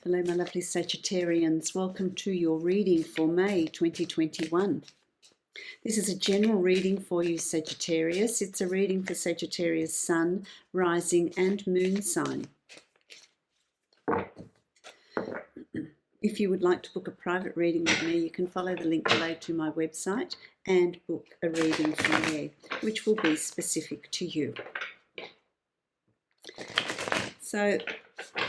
Hello, my lovely Sagittarians. Welcome to your reading for May 2021. This is a general reading for you, Sagittarius. It's a reading for Sagittarius Sun, Rising and Moon sign. If you would like to book a private reading with me, you can follow the link below to my website and book a reading from there, which will be specific to you. So,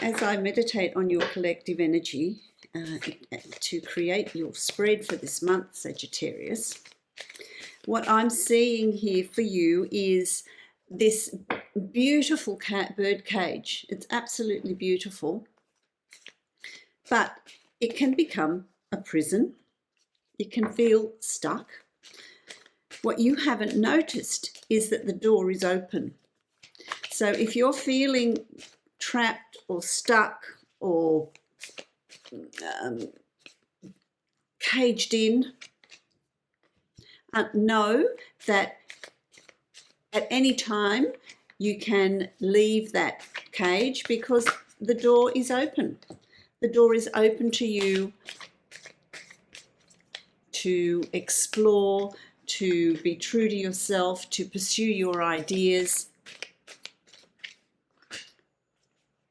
as I meditate on your collective energy to create your spread for this month, Sagittarius, what I'm seeing here for you is this beautiful bird cage. It's absolutely beautiful, but it can become a prison. It can feel stuck. What you haven't noticed is that the door is open. So if you're feeling trapped or stuck or caged in, know that at any time you can leave that cage because the door is open. The door is open to you to explore, to be true to yourself, to pursue your ideas.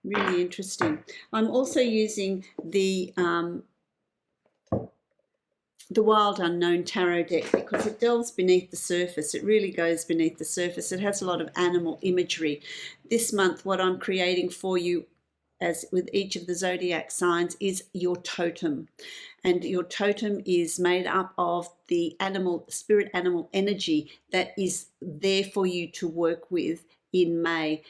Really interesting. I'm also using the Wild Unknown Tarot deck because it delves beneath the surface. It really goes beneath the surface. It has a lot of animal imagery. This month, what I'm creating for you, as with each of the zodiac signs, is your totem. And your totem is made up of the spirit animal energy that is there for you to work with in May,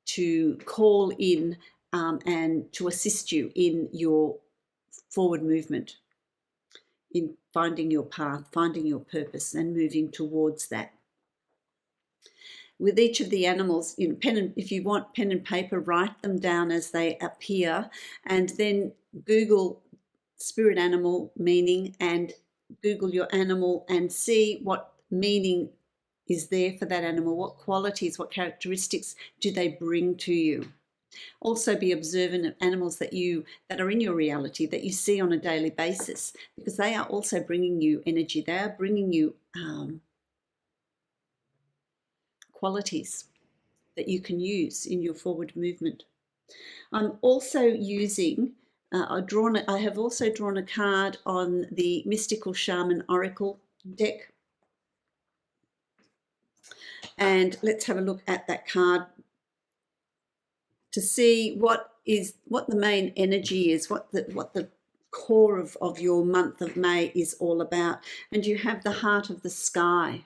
to call in and to assist you in your forward movement, in finding your path, finding your purpose and moving towards that. With each of the animals, if you want pen and paper, write them down as they appear, and then Google spirit animal meaning and Google your animal and see what meaning is there for that animal, what qualities, what characteristics do they bring to you. Also be observant of animals that are in your reality, that you see on a daily basis, because they are also bringing you energy. They are bringing you qualities that you can use in your forward movement. I'm also using, I have also drawn a card on the Mystical Shaman Oracle deck. And let's have a look at that card to see what the main energy is, what the core of your month of May is all about. And you have the Heart of the Sky.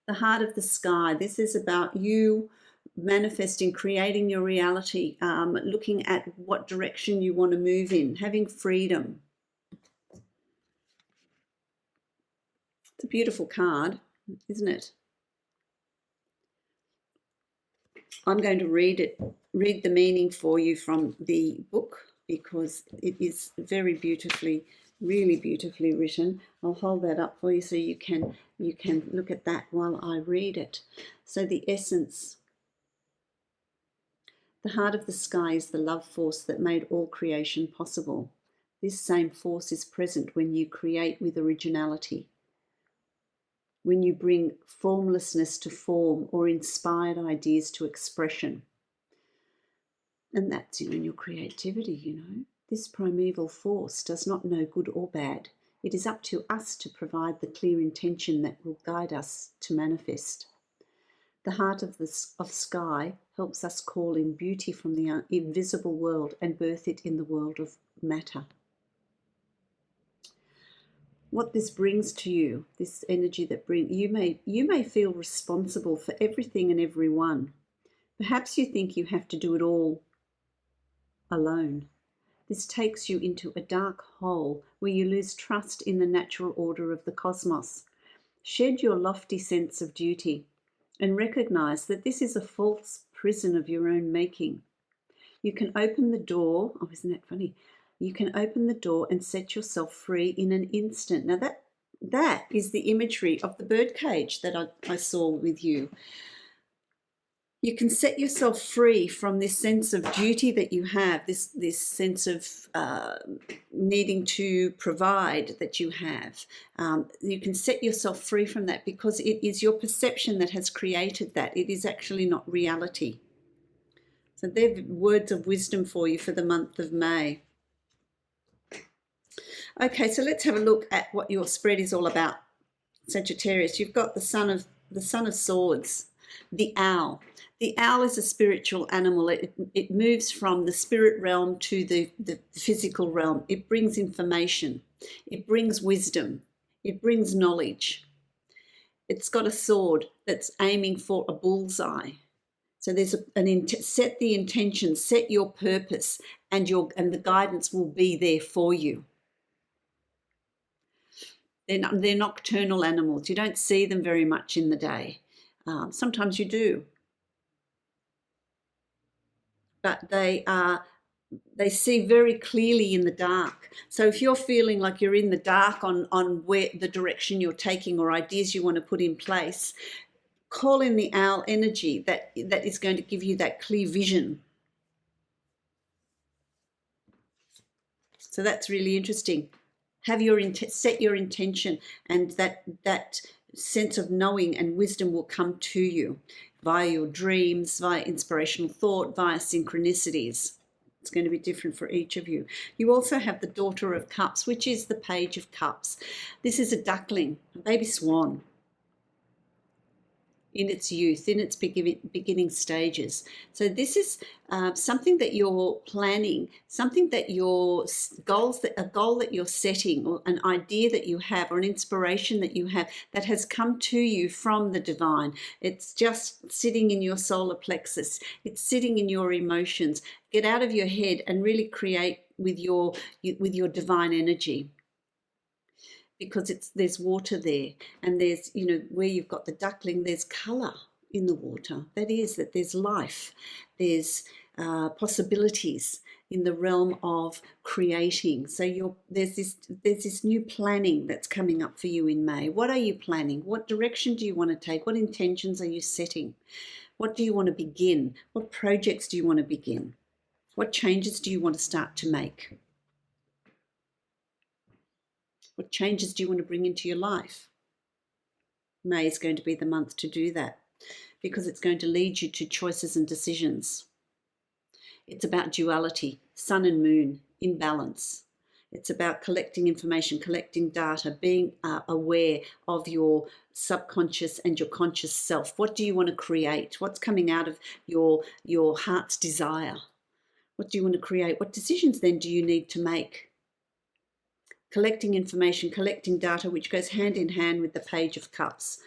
The Heart of the Sky. This is about you manifesting, creating your reality, looking at what direction you want to move in, having freedom. It's a beautiful card, isn't it? I'm going to read the meaning for you from the book because it is very beautifully, really beautifully written. I'll hold that up for you so you can look at that while I read it. So the essence. The heart of the sky is the love force that made all creation possible. This same force is present when you create with originality, when you bring formlessness to form or inspired ideas to expression. And that's in your creativity, This primeval force does not know good or bad. It is up to us to provide the clear intention that will guide us to manifest. The heart of sky helps us call in beauty from the invisible world and birth it in the world of matter. What this brings to you, this energy that you may feel responsible for everything and everyone. Perhaps you think you have to do it all alone. This takes you into a dark hole where you lose trust in the natural order of the cosmos. Shed your lofty sense of duty and recognize that this is a false prison of your own making. You can open the door. Oh, isn't that funny? You can open the door and set yourself free in an instant. Now that is the imagery of the bird cage that I saw with you. You can set yourself free from this sense of duty that you have, this sense of needing to provide that you have. You can set yourself free from that because it is your perception that has created that. It is actually not reality. So they're words of wisdom for you for the month of May. Okay, so let's have a look at what your spread is all about, Sagittarius. You've got the Son of Swords, the owl. The owl is a spiritual animal. It moves from the spirit realm to the physical realm. It brings information. It brings wisdom. It brings knowledge. It's got a sword that's aiming for a bullseye. So there's set the intention, set your purpose, and the guidance will be there for you. They're nocturnal animals. You don't see them very much in the day. Sometimes you do. But they see very clearly in the dark. So if you're feeling like you're in the dark on where the direction you're taking or ideas you want to put in place, call in the owl energy that is going to give you that clear vision. So that's really interesting. Have set your intention, and that sense of knowing and wisdom will come to you via your dreams, via inspirational thought, via synchronicities. It's going to be different for each of you. You also have the Daughter of Cups, which is the Page of Cups. This is a duckling, a baby swan, in its youth, in its beginning stages. So this is something that you're planning, something that a goal that you're setting, or an idea that you have, or an inspiration that you have that has come to you from the divine. It's just sitting in your solar plexus. It's sitting in your emotions. Get out of your head and really create with your divine energy. Because there's water there, and there's, where you've got the duckling, there's colour in the water. That there's life, there's possibilities in the realm of creating. So there's this new planning that's coming up for you in May. What are you planning? What direction do you want to take? What intentions are you setting? What do you want to begin? What projects do you want to begin? What changes do you want to start to make? What changes do you want to bring into your life? May is going to be the month to do that, because it's going to lead you to choices and decisions. It's about duality, sun and moon, in balance. It's about collecting information, collecting data, being aware of your subconscious and your conscious self. What do you want to create? What's coming out of your heart's desire? What do you want to create? What decisions then do you need to make? Collecting information, collecting data, which goes hand in hand with the Page of Cups.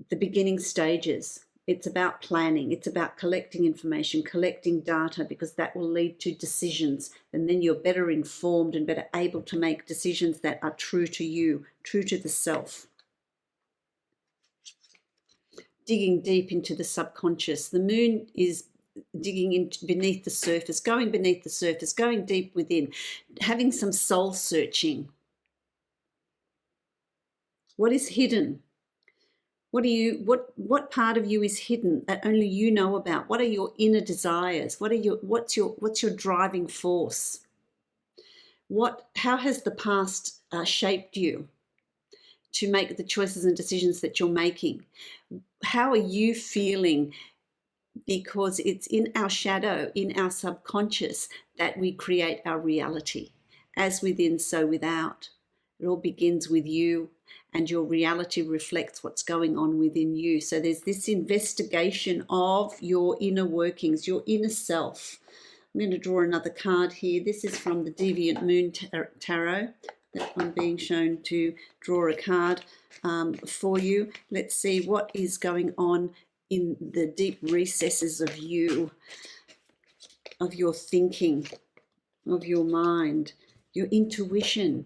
The beginning stages. It's about planning. It's about collecting information, collecting data, because that will lead to decisions. And then you're better informed and better able to make decisions that are true to you, true to the self. Digging deep into the subconscious. The moon is digging in beneath the surface, going beneath the surface, going deep within, having some soul searching. What is hidden? What part of you is hidden that only you know about? What are your inner desires? What's your driving force? How has the past shaped you to make the choices and decisions that you're making? How are you feeling? Because it's in our shadow, in our subconscious, that we create our reality. As within, so without. It all begins with you, and your reality reflects what's going on within you. So there's this investigation of your inner workings, your inner self. I'm going to draw another card here. This is from the Deviant Moon Tarot that I'm being shown to draw a card for you. Let's see what is going on in the deep recesses of you, of your thinking, of your mind, your intuition.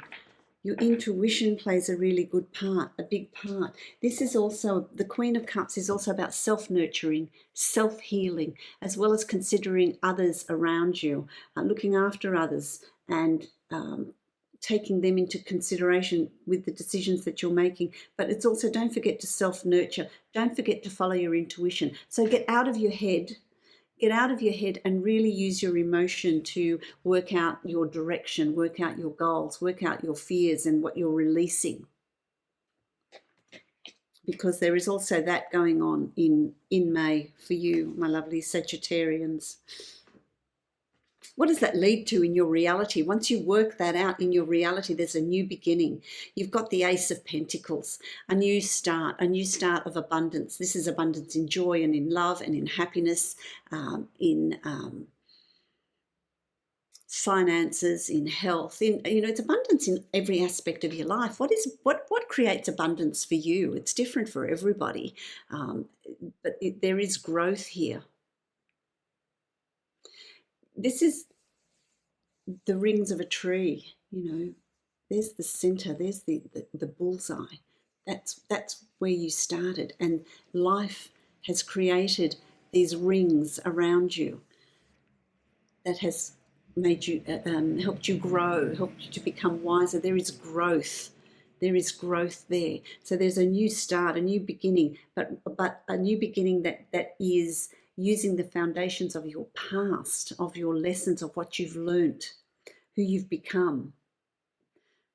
Your intuition plays a really good part, a big part. This is also, the Queen of Cups is also about self-nurturing, self-healing, as well as considering others around you, looking after others, and taking them into consideration with the decisions that you're making. But it's also, don't forget to self-nurture. Don't forget to follow your intuition. So get out of your head. Get out of your head and really use your emotion to work out your direction, work out your goals, work out your fears and what you're releasing. Because there is also that going on in May for you, my lovely Sagittarians. What does that lead to in your reality? Once you work that out in your reality, there's a new beginning. You've got the Ace of Pentacles, a new start of abundance. This is abundance in joy and in love and in happiness, in finances, in health, it's abundance in every aspect of your life. What creates abundance for you? It's different for everybody, but there is growth here. This is the rings of a tree, there's the center, there's the bullseye. That's where you started, and life has created these rings around you that has made you, helped you grow, helped you to become wiser. There is growth. There is growth there. So there's a new start, a new beginning, but a new beginning that is using the foundations of your past, of your lessons, of what you've learnt, who you've become.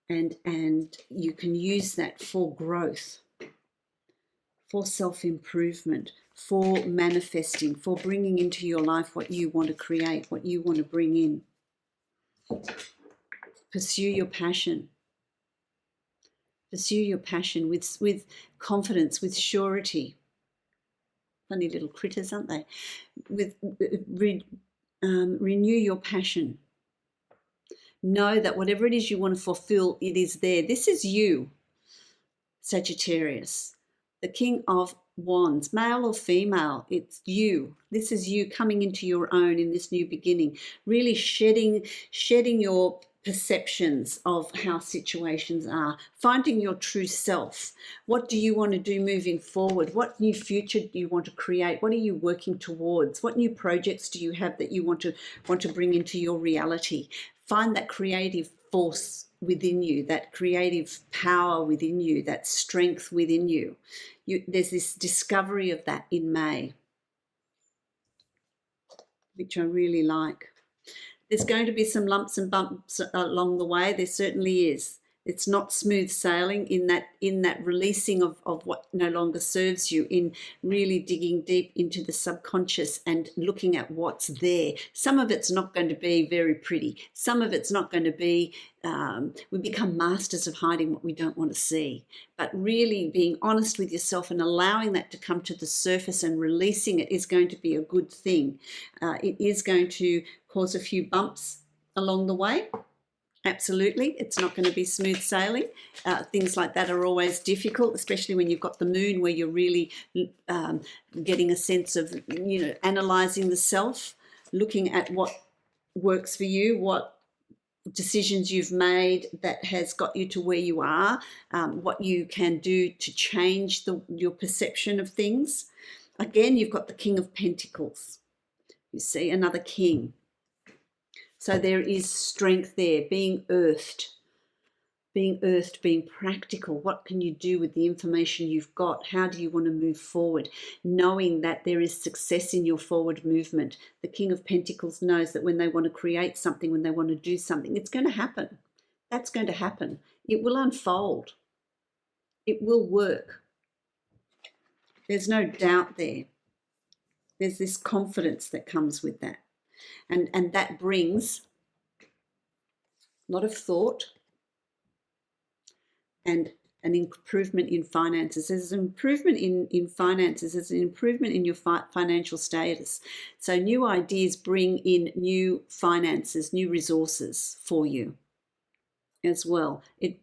And you can use that for growth, for self-improvement, for manifesting, for bringing into your life what you want to create, what you want to bring in. Pursue your passion. Pursue your passion with confidence, with surety. Funny little critters, aren't they? Renew your passion. Know that whatever it is you want to fulfill, it is there. This is you, Sagittarius, the King of Wands, male or female, it's you. This is you coming into your own in this new beginning, really shedding your perceptions of how situations are, finding your true self. What do you want to do moving forward? What new future do you want to create? What are you working towards? What new projects do you have that you want to bring into your reality? Find that creative force within you, that creative power within you, that strength within you. There's this discovery of that in May, which I really like. There's going to be some lumps and bumps along the way. There certainly is. It's not smooth sailing in that releasing of what no longer serves you, in really digging deep into the subconscious and looking at what's there. Some of it's not going to be very pretty. Some of it's not going to be, we become masters of hiding what we don't want to see. But really being honest with yourself and allowing that to come to the surface and releasing it is going to be a good thing. It is going to cause a few bumps along the way. Absolutely, it's not going to be smooth sailing. Things like that are always difficult, especially when you've got the moon, where you're really getting a sense of, analysing the self, looking at what works for you, what decisions you've made that has got you to where you are, what you can do to change your perception of things. Again, you've got the King of Pentacles. You see, another king. So there is strength there, being earthed, being practical. What can you do with the information you've got? How do you want to move forward? Knowing that there is success in your forward movement. The King of Pentacles knows that when they want to create something, when they want to do something, it's going to happen. That's going to happen. It will unfold. It will work. There's no doubt there. There's this confidence that comes with that. And that brings a lot of thought and an improvement in finances. There's an improvement in finances. There's an improvement in your financial status. So new ideas bring in new finances, new resources for you as well. It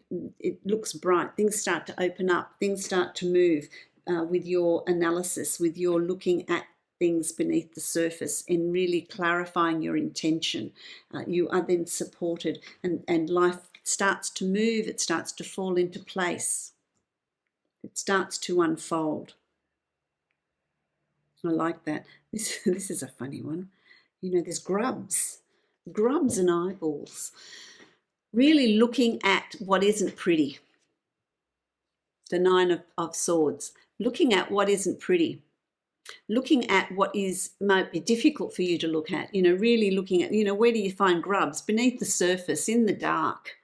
looks bright. Things start to open up. Things start to move with your analysis, with your looking at things beneath the surface and really clarifying your intention. You are then supported, and life starts to move. It starts to fall into place. It starts to unfold. I like that. This is a funny one. There's grubs and eyeballs. really looking at what isn't pretty. The Nine of Swords, looking at what isn't pretty, looking at what might be difficult for you to look at, really looking at, where do you find grubs? Beneath the surface, in the dark.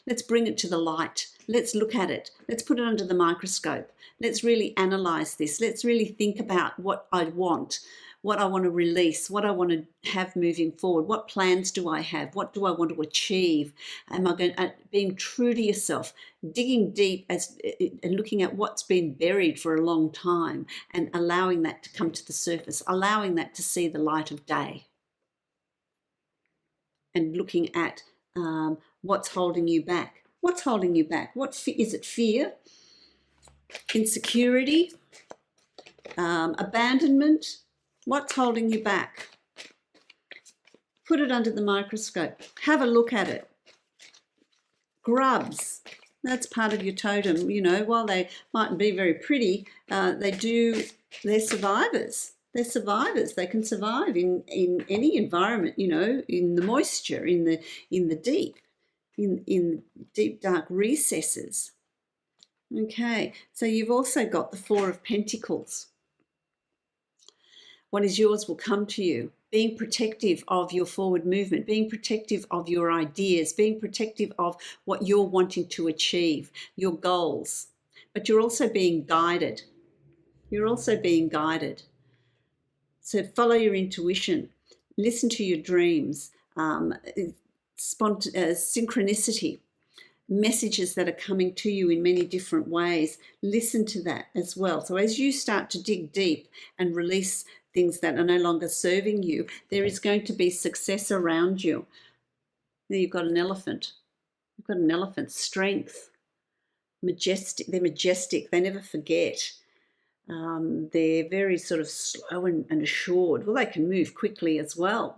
Let's bring it to the light. Let's look at it. Let's put it under the microscope. Let's really analyze this. Let's really think about what I want, what I want to release, what I want to have moving forward. What plans do I have? What do I want to achieve? Am I going being true to yourself, digging deep and looking at what's been buried for a long time and allowing that to come to the surface, allowing that to see the light of day, and looking at what's holding you back. What's holding you back? Is it fear, insecurity, abandonment? What's holding you back? Put it under the microscope. Have a look at it. Grubs, that's part of your totem. While they mightn't be very pretty, they're survivors. They're survivors. They can survive in any environment, in the moisture, in the deep, in deep dark recesses. Okay, so you've also got the Four of Pentacles. What is yours will come to you. Being protective of your forward movement, being protective of your ideas, being protective of what you're wanting to achieve, your goals. But you're also being guided. You're also being guided. So follow your intuition. Listen to your dreams. Synchronicity. Messages that are coming to you in many different ways. Listen to that as well. So as you start to dig deep and release things that are no longer serving you, there is going to be success around you. There you've got an elephant. You've got an elephant. Strength. Majestic. They're majestic. They never forget. They're very sort of slow and assured. Well, they can move quickly as well,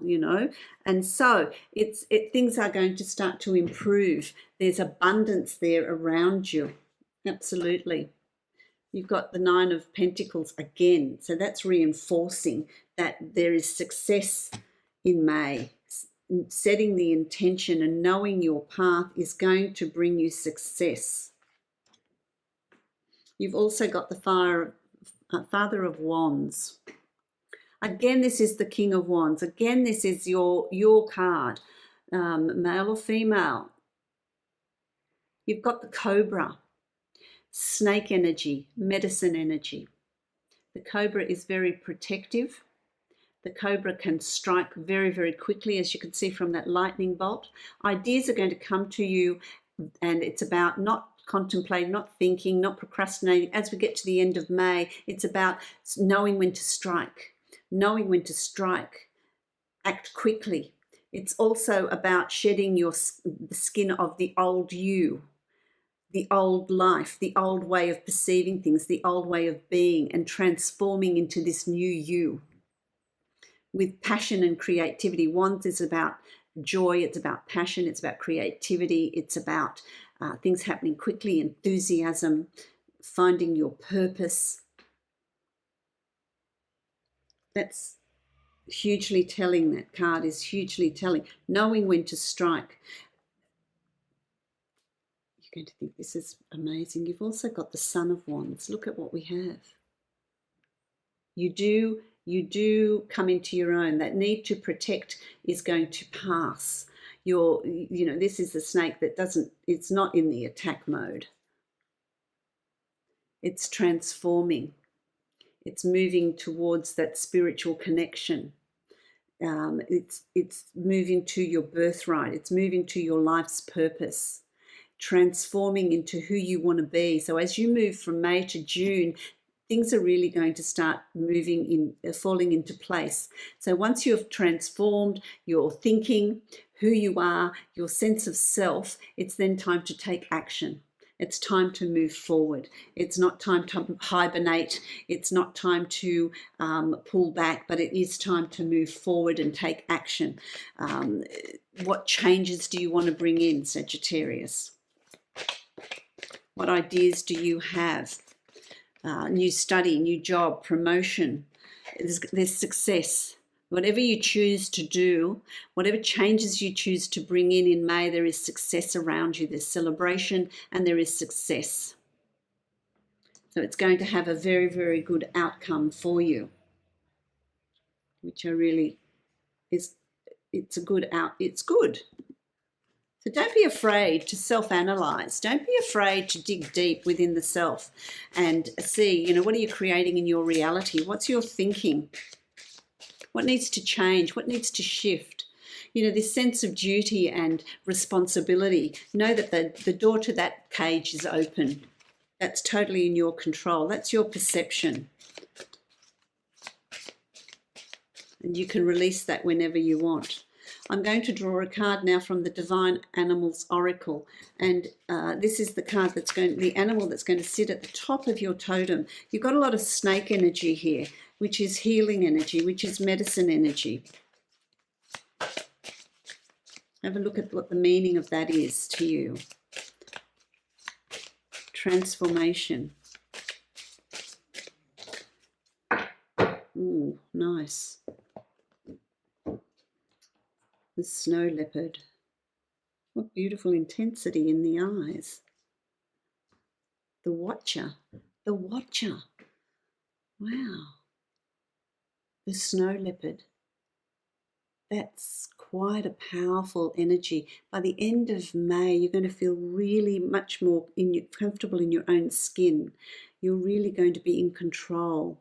And so things are going to start to improve. There's abundance there around you. Absolutely. You've got the Nine of Pentacles again. So that's reinforcing that there is success in May. Setting the intention and knowing your path is going to bring you success. You've also got the Father of Wands. Again, this is the King of Wands. Again, this is your card, male or female. You've got the Cobra. Snake energy, medicine energy. The Cobra is very protective. The Cobra can strike very, very quickly, as you can see from that lightning bolt. Ideas are going to come to you, and it's about not contemplating, not thinking, not procrastinating. As we get to the end of May, it's about knowing when to strike, act quickly. It's also about shedding the skin of the old you, the old life, the old way of perceiving things, the old way of being, and transforming into this new you with passion and creativity. Wands is about joy, it's about passion, it's about creativity, it's about things happening quickly, enthusiasm, finding your purpose. That's hugely telling. That card is hugely telling. Knowing when to strike. Going to think this is amazing. You've also got the Son of Wands. Look at what we have. You do come into your own. That need to protect is going to pass. This is the snake that it's not in the attack mode. It's transforming. It's moving towards that spiritual connection. It's moving to your birthright. It's moving to your life's purpose. Transforming into who you want to be. So as you move from May to June, things are really going to start falling into place. So once you have transformed your thinking, who you are, your sense of self, it's then time to take action. It's time to move forward. It's not time to hibernate. It's not time to pull back, but it is time to move forward and take action. What changes do you want to bring in, Sagittarius? What ideas do you have? New study, new job, promotion. There's success. Whatever you choose to do, whatever changes you choose to bring in May, there is success around you. There's celebration and there is success. So it's going to have a very, very good outcome for you, which I really it's good. So don't be afraid to self-analyze. Don't be afraid to dig deep within the self and see, what are you creating in your reality? What's your thinking? What needs to change? What needs to shift? This sense of duty and responsibility. Know that the door to that cage is open. That's totally in your control. That's your perception. And you can release that whenever you want. I'm going to draw a card now from the Divine Animals Oracle, and this is the card the animal that's going to sit at the top of your totem. You've got a lot of snake energy here, which is healing energy, which is medicine energy. Have a look at what the meaning of that is to you. Transformation. Ooh, nice. The snow leopard. What beautiful intensity in the eyes. The watcher. The watcher. Wow. The snow leopard. That's quite a powerful energy. By the end of May, you're going to feel really much more comfortable in your own skin. You're really going to be in control.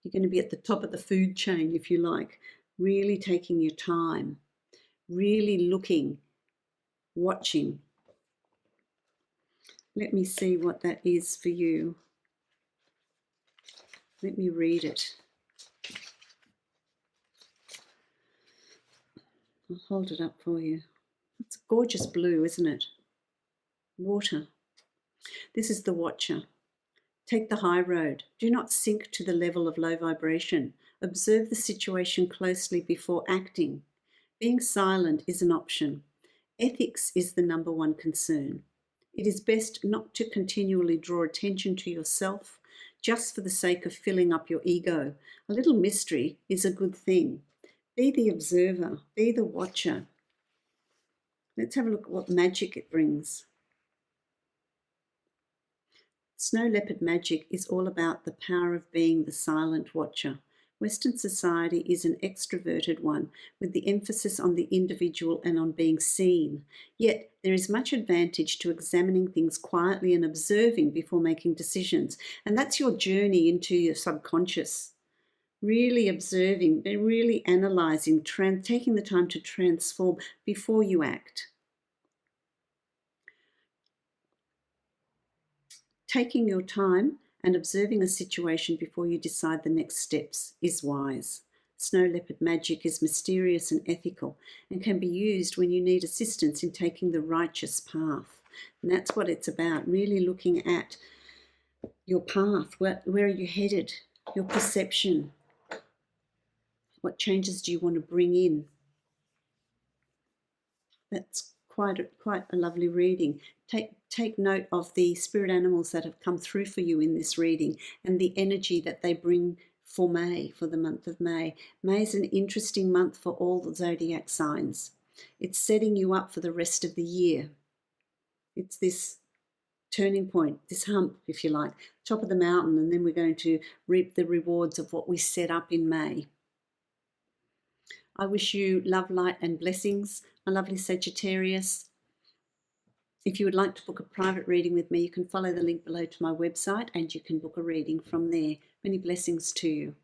You're going to be at the top of the food chain, if you like, really taking your time. Really looking, watching. Let me see what that is for you. Let me read it. I'll hold it up for you. It's gorgeous blue, isn't it? Water. This is the watcher. Take the high road. Do not sink to the level of low vibration. Observe the situation closely before acting. Being silent is an option. Ethics is the number one concern. It is best not to continually draw attention to yourself just for the sake of filling up your ego. A little mystery is a good thing. Be the observer, be the watcher. Let's have a look at what magic it brings. Snow leopard magic is all about the power of being the silent watcher. Western society is an extroverted one, with the emphasis on the individual and on being seen. Yet there is much advantage to examining things quietly and observing before making decisions. And that's your journey into your subconscious. Really observing, really analysing, taking the time to transform before you act. Taking your time and observing a situation before you decide the next steps is wise. Snow leopard magic is mysterious and ethical and can be used when you need assistance in taking the righteous path. And that's what it's about, really looking at your path. Where are you headed? Your perception. What changes do you want to bring in? That's quite a lovely reading. Take note of the spirit animals that have come through for you in this reading and the energy that they bring for May, for the month of May. May is an interesting month for all the zodiac signs. It's setting you up for the rest of the year. It's this turning point, this hump, if you like, top of the mountain, and then we're going to reap the rewards of what we set up in May. I wish you love, light and blessings, my lovely Sagittarius. If you would like to book a private reading with me, you can follow the link below to my website and you can book a reading from there. Many blessings to you.